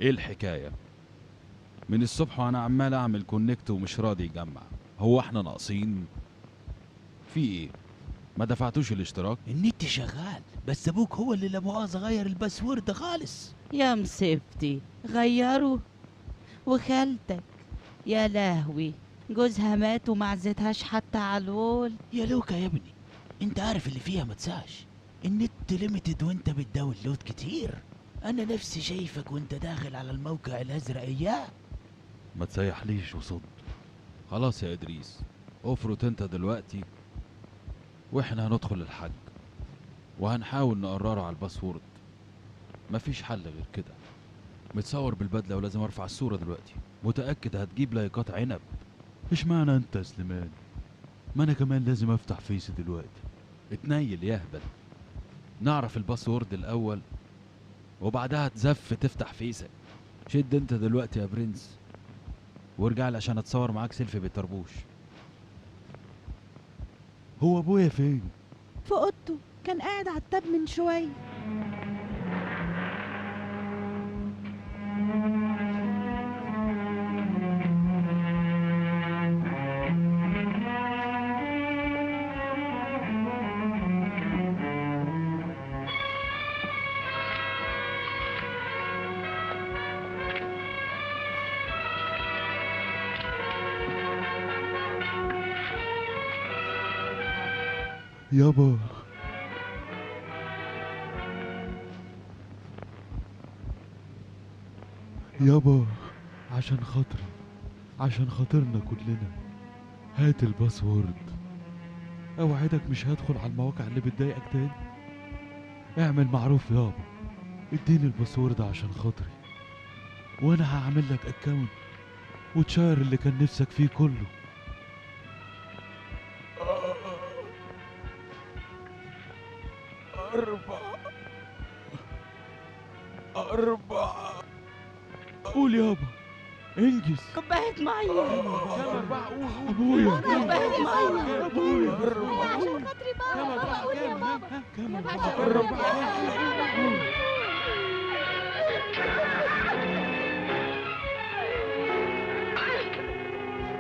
ايه الحكاية؟ من الصبح وانا عمال اعمل كونكت ومش راضي يجمع. هو احنا ناقصين؟ في ايه؟ ما دفعتوش الاشتراك؟ النت شغال، بس ابوك هو اللي لا مؤاخذة غير الباسورد خالص. يا مصيبتي غيروا. وخالتك يا لهوي جوزها مات وما عزتهاش حتى على الول. يا لوكا يا ابني، انت عارف اللي فيها ما تساش. النت ليميتد وانت بتداونلود كتير. انا نفسي شايفك وانت داخل على الموقع الازرق اياه. ما تسيحليش وصد. خلاص يا ادريس، افرط انت دلوقتي واحنا هندخل الحج وهنحاول نقرره على الباسورد. مفيش حل غير كده. متصور بالبدلة ولازم ارفع الصورة دلوقتي. متأكد هتجيب لايكات عنب. ايش معنى انت يا سليمان؟ ما انا كمان لازم افتح فيسي دلوقتي. اتنيل يهبل. نعرف الباسورد الاول وبعدها تزف تفتح فيسك. شد انت دلوقتي يا برنس وارجع لي عشان اتصور معاك سيلفي بالطربوش. هو ابويا فين؟ في اوضته، كان قاعد على التاب من شويه. يابا يابا، عشان خاطري، عشان خاطرنا كلنا، هات الباسورد. اوعدك مش هدخل على المواقع اللي بتضايقك تاني. اعمل معروف يابا، اديني الباسورد عشان خاطري وانا هعمل لك اكاونت وتشير اللي كان نفسك فيه كله. أربعة. قول يابا، انجز. كوباية مية. كم أربعة؟ قول. أبويا كوباية مية. أبويا عشان خاطري بابا، بابا قول يا بابا. كم يا أربعة؟ باشا أربعة. قول.